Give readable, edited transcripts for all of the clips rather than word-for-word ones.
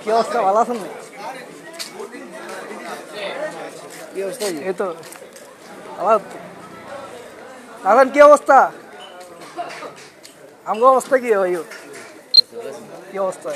কি অবস্থা, ভালো আছেন? কি অবস্থা? এই তো ভালো। দাদান কি অবস্থা? আমগো অবস্থা কি ভাই? কি অবস্থা?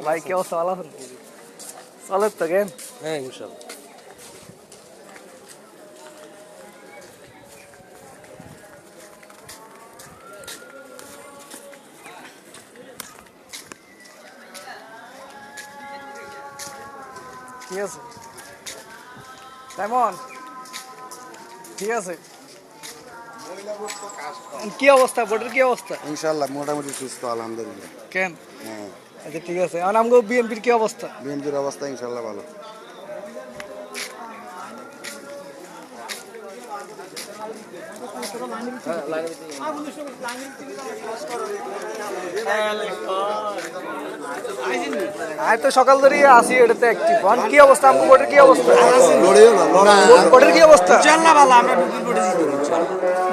ভাই কি অবস্থা, ভালো আছেন? চলে তো কেন? হ্যাঁ ইনশাল্লাহ। ঠিক আছে সাইমন, ঠিক আছে। কি অবস্থা, বোর্ডের কি অবস্থা? ইনশাল্লাহ মোটামুটি সুস্থ আলহামদুলিল্লাহ। কেন? হ্যাঁ, আচ্ছা ঠিক আছে। এখন আমগো বিএনপির কি অবস্থা? বিএনপির অবস্থা ইনশাল্লাহ ভালো। আমি তো সকাল ধরে আসি এটাতে অ্যাক্টিভ। এখন কি অবস্থা আমগো বোর্ডের কি অবস্থা? বোর্ডের কি অবস্থা?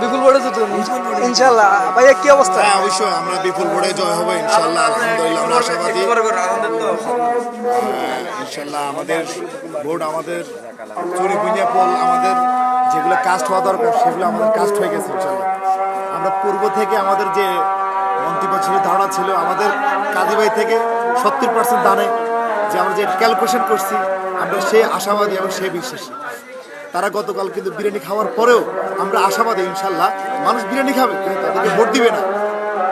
বিপুল বোর্ডে জিতবে ইনশাল্লাহ। ভাইয়া কি অবস্থা? হ্যাঁ অবশ্যই আমরা বিপুল বোর্ডে জয় হবে ইনশাল্লাহ, আলহামদুলিল্লাহ আমরা আশাবাদী। ইনশাল্লাহ আমাদের বোর্ড, আমাদের চুরি কুইনিয়া পোল, আমাদের যেগুলো কাস্ট হওয়া দরকার সেগুলো আমাদের কাস্ট হয়ে গেছে ইনশাল্লাহ। আমরা পূর্ব থেকে আমাদের যে মন্তব্য ছিল, ধারণা ছিল আমাদের কাজীবাই থেকে 70% দানে, যে আমরা যে ক্যালকুলেশন করছি আমরা সেই আশাবাদী এবং সেই বিশ্বাসী। তারা গতকাল কিন্তু বিরিয়ানি খাওয়ার পরেও আমরা আশাবাদী ইনশাল্লাহ মানুষ বিরিয়ানি খাবে কিন্তু তাদেরকে ভোট দিবে না,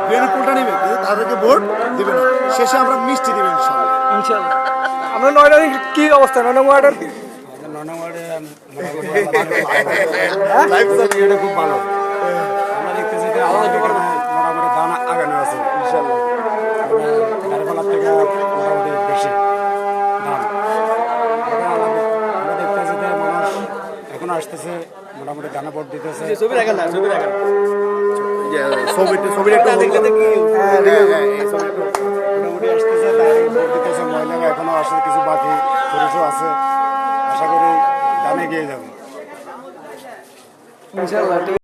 বিরিয়ানি পোলটা নেবে কিন্তু তাদেরকে ভোট দিবে না, শেষে আমরা মিষ্টি দেবে ইনশাল্লাহ। ইনশাল্লাহ। আমরা নয়ডার কি অবস্থা? 9 নম্বর ওয়ার্ডের খুব ভালো। আমরা দেখতেছি যে মোটামুটি দানা আগানো আছে ইনশাল্লাহ, গাড়িপালার থেকে মোটামুটি বেশি দাম। আমরা দেখতেছি যে মানুষ এখন আসতেছে, মোটামুটি দানা ভোট দিতেছে। ছবিটা মোটামুটি আসতেছে, ভোট দিতেছে। মহিলারা এখনো আসে, কিছু বাকি পুরুষও আছে। আশা করি দামে গিয়ে যাবে ইনশাল্লাহ।